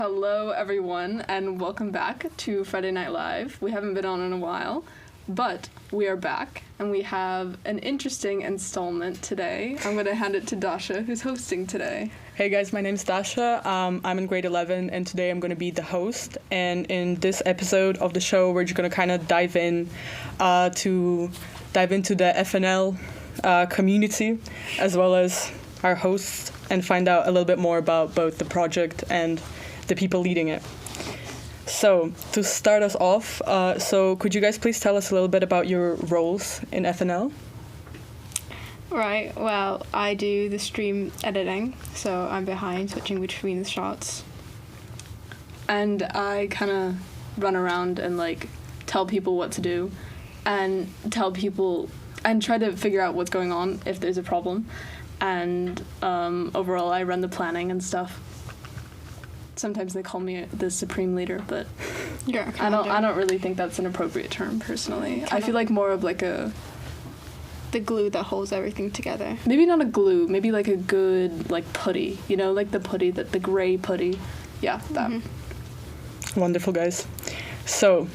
Hello, everyone, and welcome back to Friday Night Live. We haven't been on in a while, but we are back, and we have an interesting installment today. I'm going to hand it to Dasha, who's hosting today. Hey guys, my name's Dasha. I'm in grade 11, and today I'm going to be the host. And in this episode of the show, we're just going to kind of dive into the FNL community, as well as our hosts, and find out a little bit more about both the project and the people leading it. So to start us off, could you guys please tell us a little bit about your roles in FNL? Right, well, I do the stream editing, so I'm behind switching between the shots. And I kind of run around and tell people what to do and tell people and try to figure out what's going on if there's a problem. And overall, I run the planning and stuff. Sometimes they call me the supreme leader, but I don't really think that's an appropriate term personally. I feel like more of the glue that holds everything together. Maybe not a glue, maybe a good putty, the putty, the gray putty. Yeah, that. Mm-hmm. Wonderful, guys. So,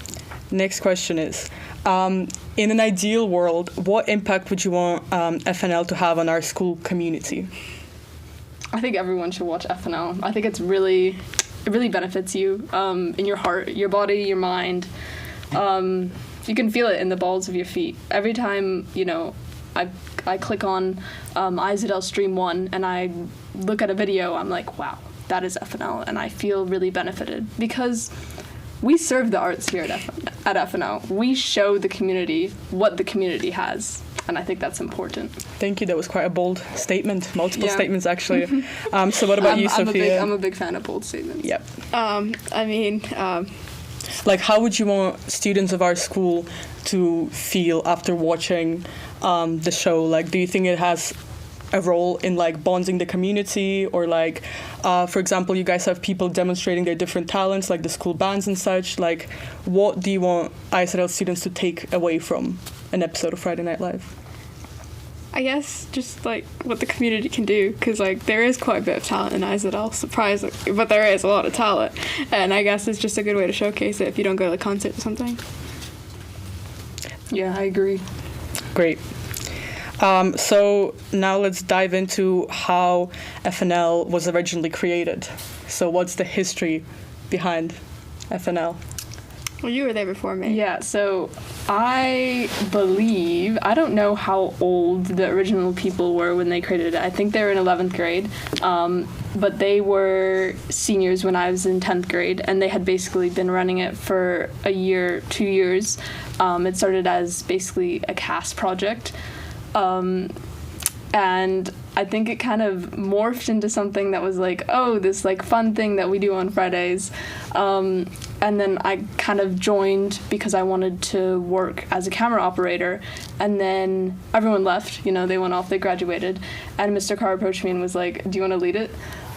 next question is, in an ideal world, what impact would you want FNL to have on our school community? I think everyone should watch FNL. I think it really benefits you in your heart, your body, your mind. You can feel it in the balls of your feet. Every time, I click on IZL Stream 1 and I look at a video, I'm like, wow, that is FNL. And I feel really benefited because we serve the arts here at FNL. We show the community what the community has. And I think that's important. Thank you. That was quite a bold statement. Multiple statements, actually. So what about you, Sophia? I'm a big fan of bold statements. Yep. How would you want students of our school to feel after watching the show? Do you think it has a role in bonding the community, or for example, you guys have people demonstrating their different talents, like the school bands and such? What do you want ISRL students to take away from an episode of Friday Night Live? I guess just what the community can do, because there is quite a bit of talent in IZL, surprising, but there is a lot of talent, and I guess it's just a good way to showcase it if you don't go to the concert or something. Yeah, I agree. Great. So now let's dive into how FNL was originally created. So what's the history behind FNL? Well, you were there before me. Yeah, so I don't know how old the original people were when they created it. I think they were in 11th grade, but they were seniors when I was in 10th grade, and they had basically been running it for a year, 2 years. It started as basically a cast project. And I think it kind of morphed into something that was this fun thing that we do on Fridays. And then I kind of joined because I wanted to work as a camera operator. And then everyone left, they went off, they graduated. And Mr. Carr approached me and was like, do you want to lead it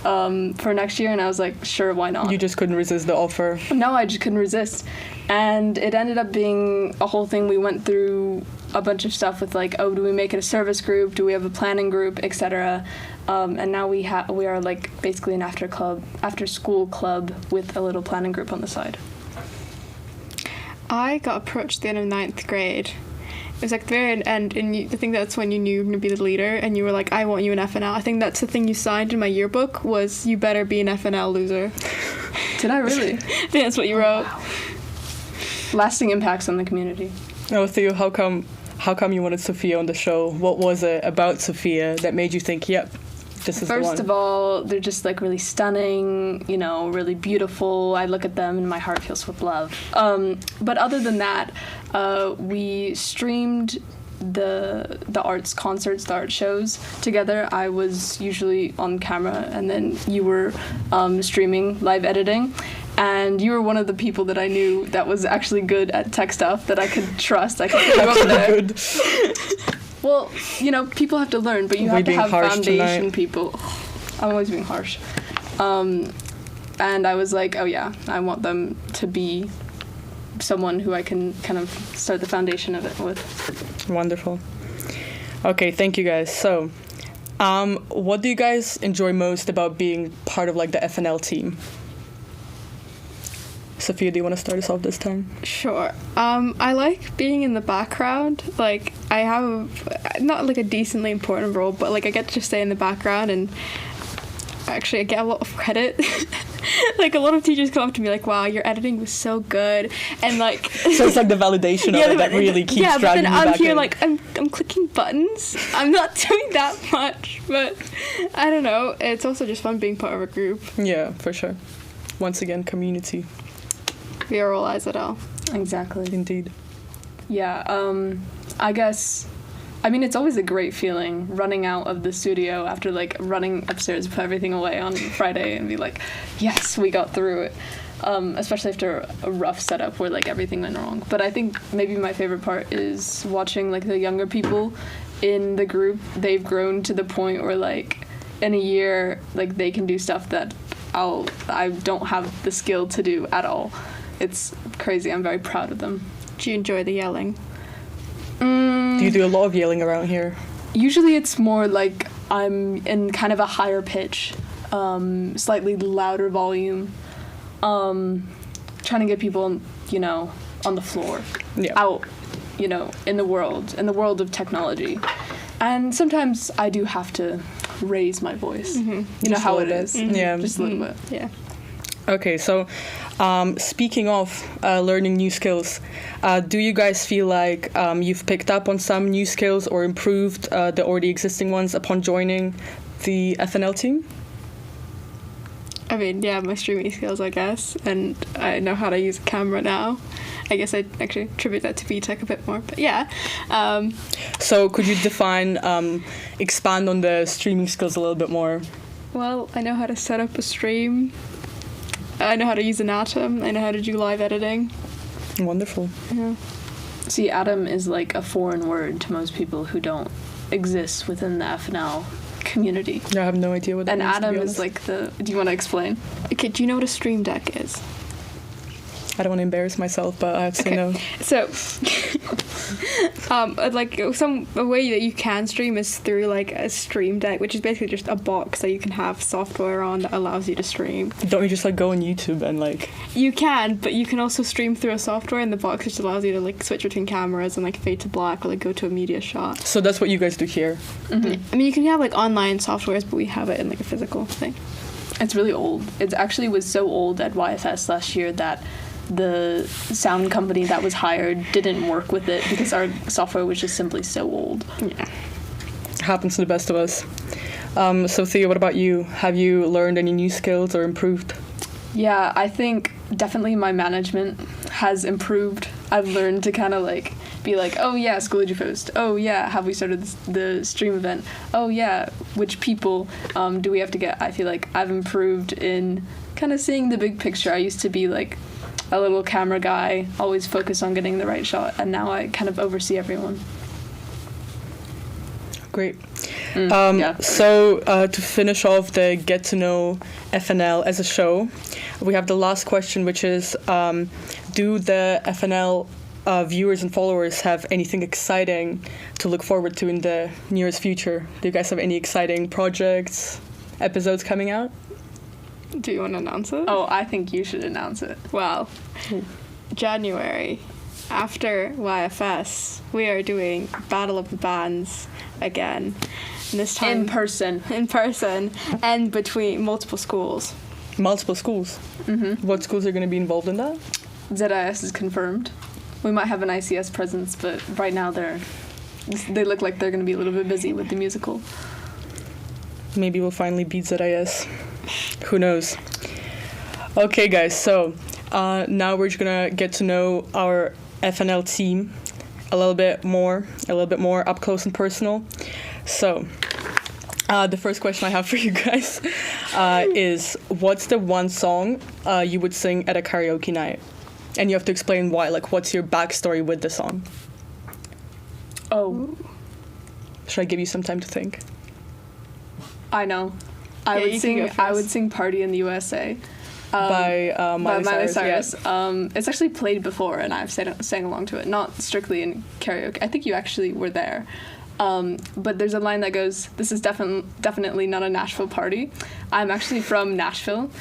for next year? And I was like, sure, why not? You just couldn't resist the offer. No, I just couldn't resist. And it ended up being a whole thing. We went through a bunch of stuff with do we make it a service group? Do we have a planning group, etc. And now we are basically an after school club with a little planning group on the side. I got approached at the end of 9th grade. It was the very end, and I think that's when you knew you were going to be the leader, and you were like, I want you in FNL. I think that's the thing you signed in my yearbook was, you better be an FNL loser. Did I really? I think that's what you wrote. Wow. Lasting impacts on the community. Oh, Theo, how come you wanted Sophia on the show? What was it about Sophia that made you think, yep, this is the one? First of all, they're just really stunning, really beautiful. I look at them and my heart feels with love. But other than that, we streamed the arts concerts, the art shows together. I was usually on camera, and then you were streaming, live editing. And you were one of the people that I knew that was actually good at tech stuff that I could trust. I could put you over there. Good. Well, people have to learn, but you have to have foundation tonight. people. I'm always being harsh. And I was like, oh yeah, I want them to be someone who I can kind of start the foundation of it with. Wonderful. Okay, thank you guys. So, what do you guys enjoy most about being part of the FNL team? Sophia, do you want to start us off this time? Sure. I like being in the background. Like, I have not like a decently important role, but like I get to just stay in the background, and actually I get a lot of credit. Like, a lot of teachers come up to me like, wow, your editing was so good, and like So it's like the validation of it that really keeps but dragging then you I'm back here in. like I'm clicking buttons. I'm not doing that much, but I don't know. It's also just fun being part of a group. Yeah, for sure. Once again, community. We are all IZL. Exactly. Indeed. Yeah, I guess, I mean, it's always a great feeling running out of the studio after, like, running upstairs, put everything away on Friday and be like, yes, we got through it. Especially after a rough setup where, like, everything went wrong. But I think maybe my favorite part is watching, like, the younger people in the group. They've grown to the point where, like, in a year, like, they can do stuff that I don't have the skill to do at all. It's crazy. I'm very proud of them. Do you enjoy the yelling? Do you do a lot of yelling around here? Usually it's more like I'm in kind of a higher pitch, slightly louder volume, trying to get people, you know, on the floor, out, you know, in the world of technology. And sometimes I do have to raise my voice. Mm-hmm. You know Just how a it little is. bit. Yeah. Just a little bit. Yeah. Okay, so speaking of learning new skills, do you guys feel like you've picked up on some new skills or improved the already existing ones upon joining the FNL team? I mean, yeah, my streaming skills, I guess, and I know how to use a camera now. I guess I'd actually attribute that to VTech a bit more, but yeah. So could you expand on the streaming skills a little bit more? Well, I know how to set up a stream. I know how to use an Atom. I know how to do live editing. Wonderful. Yeah. See, Atom is like a foreign word to most people who don't exist within the FNL community. I have no idea what that And means, to be Atom honest. is like the... Do you want to explain? Okay, do you know what a stream deck is? I don't want to embarrass myself, but I have to say no. So, like, a way that you can stream is through, like, a stream deck, which is basically just a box that you can have software on that allows you to stream. Don't you just like go on YouTube and like... You can, but you can also stream through a software in the box, which allows you to, like, switch between cameras and, like, fade to black or, like, go to a media shot. So that's what you guys do here? Mm-hmm. I mean, you can have, like, online softwares, but we have it in, like, a physical thing. It's really old. It actually was so old at YFS last year that the sound company that was hired didn't work with it because our software was just simply so old. Yeah. Happens to the best of us. So Thea, what about you? Have you learned any new skills or improved? Yeah, I think definitely my management has improved. I've learned to kind of like be like, oh yeah, Schoology Post. Oh yeah, have we started the stream event? Oh yeah, which people do we have to get? I feel like I've improved in kind of seeing the big picture. I used to be like a little camera guy, always focused on getting the right shot, and now I kind of oversee everyone. Great. Yeah. So to finish off the Get to Know FNL as a show, we have the last question, which is, do the FNL viewers and followers have anything exciting to look forward to in the nearest future? Do you guys have any exciting projects, episodes coming out? Do you want to announce it? Oh, I think you should announce it. Well, January, after YFS, we are doing Battle of the Bands again. And this time In person. and between multiple schools. Multiple schools. Mm-hmm. What schools are going to be involved in that? ZIS is confirmed. We might have an ICS presence, but right now they look like they're going to be a little bit busy with the musical. Maybe we'll finally beat ZIS. Who knows? Okay, guys, so now we're just gonna get to know our FNL team a little bit more up close and personal. So, the first question I have for you guys is, what's the one song you would sing at a karaoke night? And you have to explain why, like, what's your backstory with the song? Oh, Should I give you some time to think? I know. Yeah, you can go I first. would sing "Party in the USA" By Miley Cyrus. Yeah. It's actually played before, and I've sang along to it. Not strictly in karaoke. I think you actually were there. But there's a line that goes, "This is definitely not a Nashville party." I'm actually from Nashville,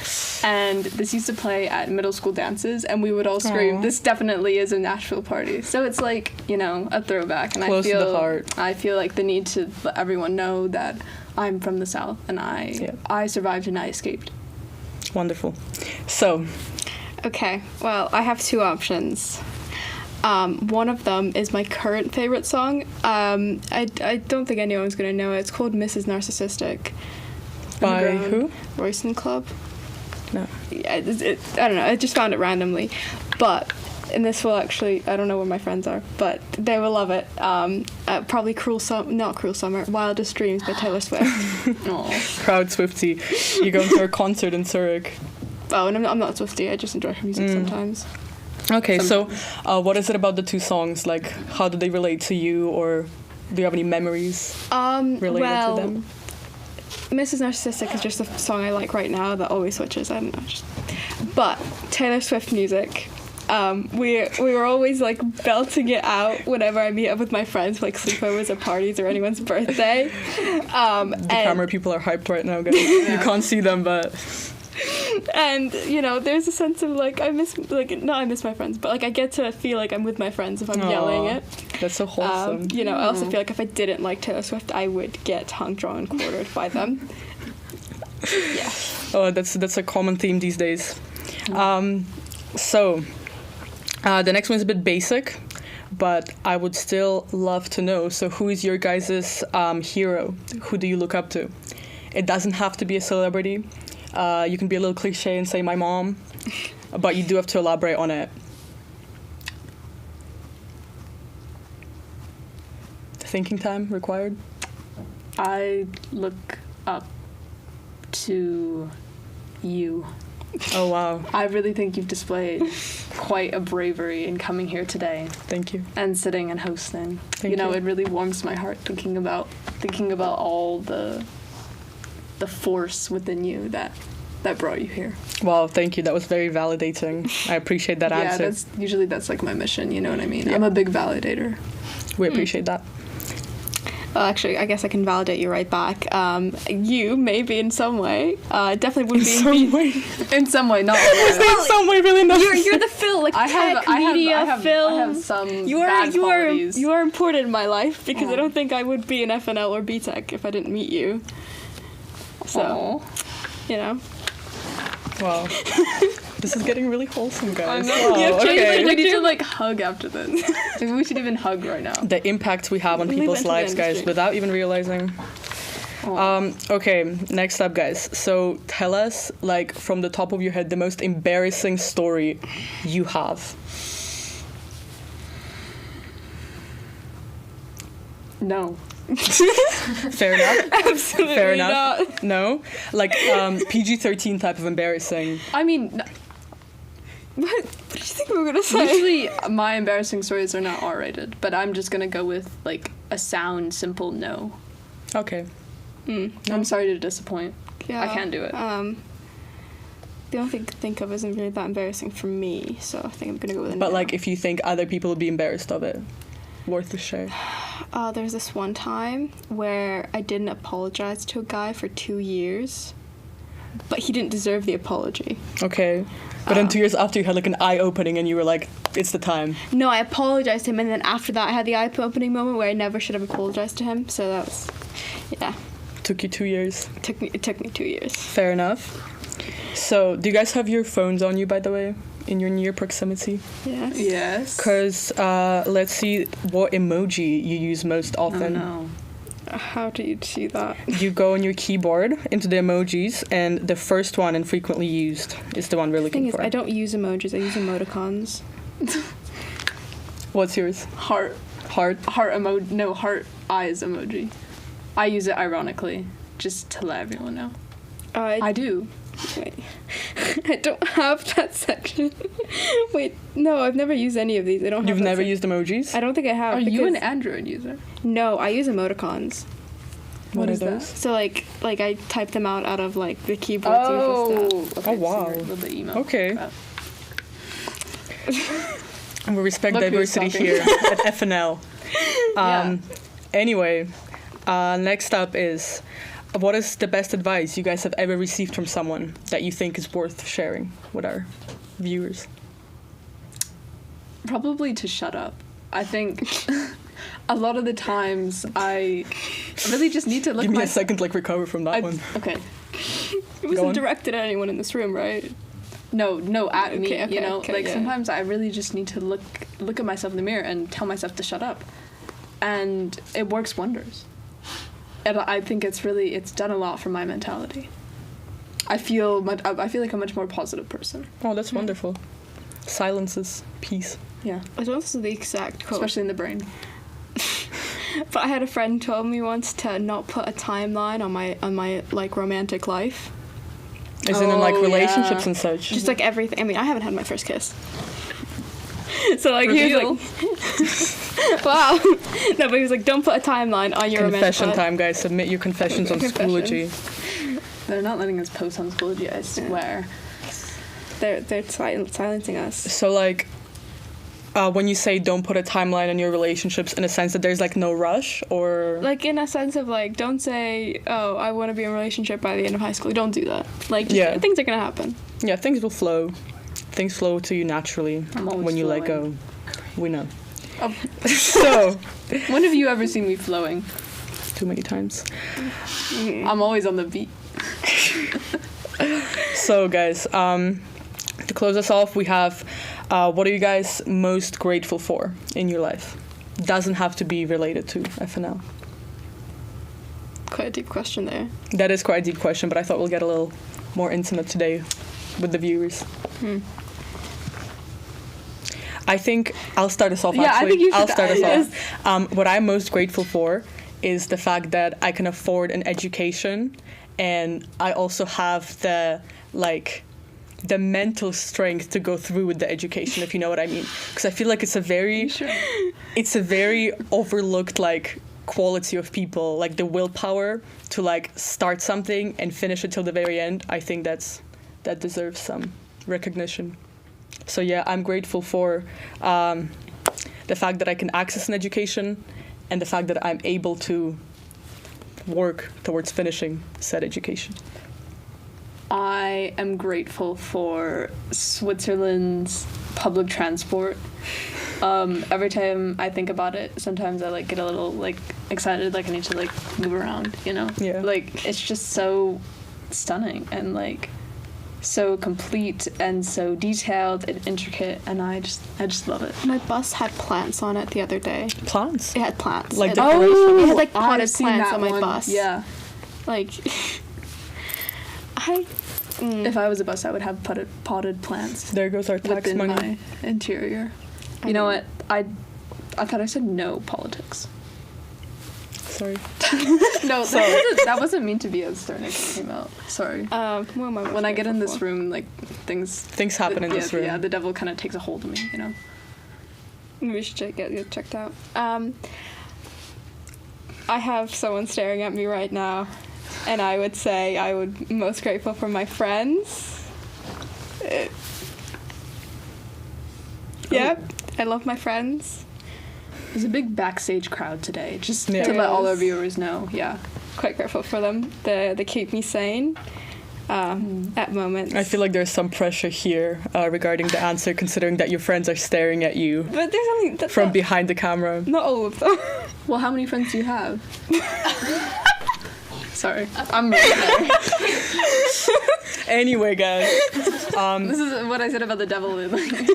and this used to play at middle school dances, and we would all scream, Aw. "This definitely is a Nashville party." So it's like, you know, a throwback, and Close to the heart. I feel like the need to let everyone know that I'm from the South, and I survived and I escaped. Wonderful. So, Okay, well, I have two options. One of them is my current favorite song. I don't think anyone's going to know it. It's called Mrs. Narcissistic. by Underground. who? Royston Club. No. Yeah, I don't know. I just found it randomly. But, and this will actually, I don't know where my friends are, but they will love it. Probably not Cruel Summer, Wildest Dreams by Taylor Swift. Aw. Proud Swiftie. You going to a concert in Zurich. Oh, and I'm not Swiftie. I just enjoy her music sometimes. Okay, so what is it about the two songs? Like, how do they relate to you, or do you have any memories related to them? Mrs. Narcissistic is just a song I like right now that always switches. I don't know. But Taylor Swift music, we were always like belting it out whenever I meet up with my friends for like sleepovers or parties or anyone's birthday. The camera people are hyped right now, guys. You can't see them, but And you know, there's a sense of like I miss my friends, but like I get to feel like I'm with my friends if I'm yelling it. That's so wholesome. You know, I also feel like if I didn't like Taylor Swift, I would get hung, drawn, and quartered by them. Yeah. Oh, that's a common theme these days. So, the next one's a bit basic, but I would still love to know. So, who is your guys' hero? Who do you look up to? It doesn't have to be a celebrity. You can be a little cliche and say my mom, but you do have to elaborate on it. Thinking time required? I look up to you. Oh, wow. I really think you've displayed quite a bravery in coming here today Thank you. and sitting and hosting. Thank you know, you. it really warms my heart thinking about all the force within you that brought you here. Wow, thank you. That was very validating. I appreciate that answer. That's like my mission, you know what I mean? Yeah. I'm a big validator. We appreciate that. Well, actually, I guess I can validate you right back. You, maybe in some way, definitely would be Some way. In some way, not always. In some way, really not. You're the Phil, like tech, media, film. I have some You bad qualities. are important in my life because I don't think I would be an FNL or BTech if I didn't meet you. So, Aw. you know. Wow. This is getting really wholesome, guys. I know. Wow, You have changed okay. We need to like hug after this. Maybe we should even hug right now. The impact we have on Leave people's it to the lives, guys, industry. without even realizing. Aw. Okay, next up, guys. So tell us, like, from the top of your head, the most embarrassing story you have. No. Fair enough. Absolutely Fair enough. not. No, like PG-13 type of embarrassing. I mean, What did you think we were gonna say? usually my embarrassing stories are not R-rated, but I'm just gonna go with like a sound, simple no. Okay. I'm sorry to disappoint. Yeah, I can't do it. The only thing I can think of isn't really that embarrassing for me, so I think I'm gonna go with a But no. like, if you think other people would be embarrassed of it, worth a share. There's this one time where I didn't apologize to a guy for 2 years, but he didn't deserve the apology. Okay. But then 2 years after, you had like an eye opening, and you were like, "It's the time." No, I apologized to him, and then after that, I had the eye-opening moment where I never should have apologized to him. So that was, yeah, Took you 2 years. it took me 2 years. Fair enough. So, do you guys have your phones on you, by the way, in your near proximity? Yes. Yes. Because let's see what emoji you use most Oh often. no. How do you see that? You go on your keyboard into the emojis, and the first one and frequently used is the one we're The thing looking is, for. I don't use emojis. I use emoticons. What's yours? Heart emoji. No, heart eyes emoji. I use it ironically, just to let everyone know. I do. Wait. I don't have that section. Wait, no, I've never used any of these. I don't have You've that never sec- used emojis? I don't think I have. Are you an because- Android user? No, I use emoticons. What are is that? those? So like I type them out of like the keyboard. so it's just okay, Oh, wow. so you're a little bit emo. Okay. But- And we respect Look who's diversity talking. here at FNL. Yeah. Anyway, next up is, what is the best advice you guys have ever received from someone that you think is worth sharing with our viewers? Probably to shut up. I think a lot of the times I really just need to look Give me a second, like, recover from that one. Okay. It wasn't directed at anyone in this room, right? No, at me, Okay, you know? okay, like, yeah. sometimes I really just need to look at myself in the mirror and tell myself to shut up. And it works wonders. And I think it's done a lot for my mentality. I feel like a much more positive person. Oh, that's wonderful. Silence is peace. Yeah. I don't know if this is the exact quote. Especially in the brain. But I had a friend told me once to not put a timeline on my like romantic life. As in like Oh, relationships yeah. and such. Just like everything. I mean, I haven't had my first kiss. So like Reveal. he was like, wow. No, but he was like, don't put a timeline on your Confession romantic life. time, guys. Submit your confessions on Schoology. They're not letting us post on Schoology, I swear. They're silencing us. So like, when you say don't put a timeline on your relationships, in a sense that there's like no rush, or Like in a sense of like, don't say, oh, I want to be in a relationship by the end of high school. Don't do that. Like, just, Yeah. things are gonna happen. yeah, things will flow. Things flow to you naturally I'm always when you let go. flowing. We know. Oh, So, when have you ever seen me flowing? too many times. I'm always on the beat. So guys, to close us off, we have, what are you guys most grateful for in your life? Doesn't have to be related to FNL. Quite a deep question there. That is quite a deep question, but I thought we'll get a little more intimate today with the viewers. I think I'll start us off. Yeah, I actually. think you should. I'll start us Yes. off. What I'm most grateful for is the fact that I can afford an education, and I also have the mental strength to go through with the education, if you know what I mean. Because I feel like it's a very overlooked like quality of people, like the willpower to like start something and finish it till the very end. I think that deserves some recognition. So yeah, I'm grateful for the fact that I can access an education, and the fact that I'm able to work towards finishing said education. I am grateful for Switzerland's public transport. Every time I think about it, sometimes I like get a little like excited, like I need to like move around, you know? Yeah. Like it's just so stunning and like so complete and so detailed and intricate, and I just love it. My bus had plants on it the other day. Plants? It had plants. Like it, decoration? it had like I've potted seen plants that on my one. bus. Yeah. Like, If I was a bus, I would have potted plants There goes our tax within money. my interior. You know what? I thought I said no politics. Sorry. No, that wasn't meant to be as stern as it came out. Sorry. when I get in this room, like things happen in this room. Yeah, the devil kind of takes a hold of me, you know. We should get it checked out. I have someone staring at me right now, and I would say I would be most grateful for my friends. Yep, I love my friends. There's a big backstage crowd today, just Yeah. to let all our Yes. viewers know. Yeah. Quite grateful for them. They keep me sane at moments. I feel like there's some pressure here regarding the answer, considering that your friends are staring at you But there's only from behind the camera. not all of them. Well, how many friends do you have? Sorry, I'm really sorry. Anyway, guys, This is what I said about the devil. Like,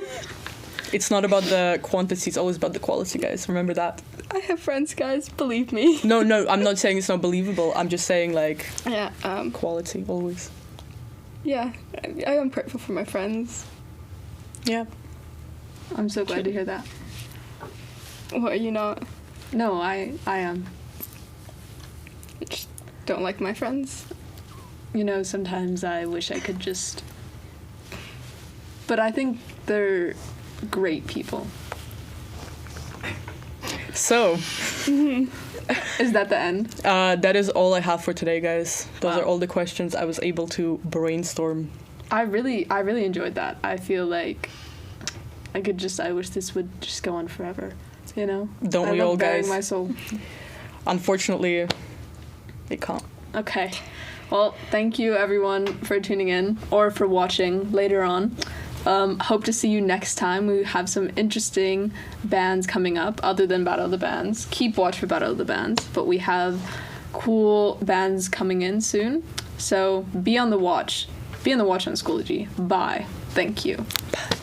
it's not about the quantity, it's always about the quality, guys. Remember that. I have friends, guys. Believe me. No, I'm not saying it's not believable. I'm just saying, like, Yeah. quality, always. Yeah. I am grateful for my friends. Yeah. I'm so glad to hear that. What are you not? No, I am. You just don't like my friends. You know, sometimes I wish I could just. But I think they're great people. So, Is that the end? that is all I have for today, guys. Those Wow. are all the questions I was able to brainstorm. I really enjoyed that. I feel like I wish this would just go on forever. You know? Don't I we love all, bearing guys? my soul. unfortunately, they can't. Okay. Well, thank you everyone for tuning in or for watching later on. Hope to see you next time. We have some interesting bands coming up other than Battle of the Bands. Keep watch for Battle of the Bands, but we have cool bands coming in soon. So be on the watch. Be on the watch on Schoology. Bye. Thank you. Bye.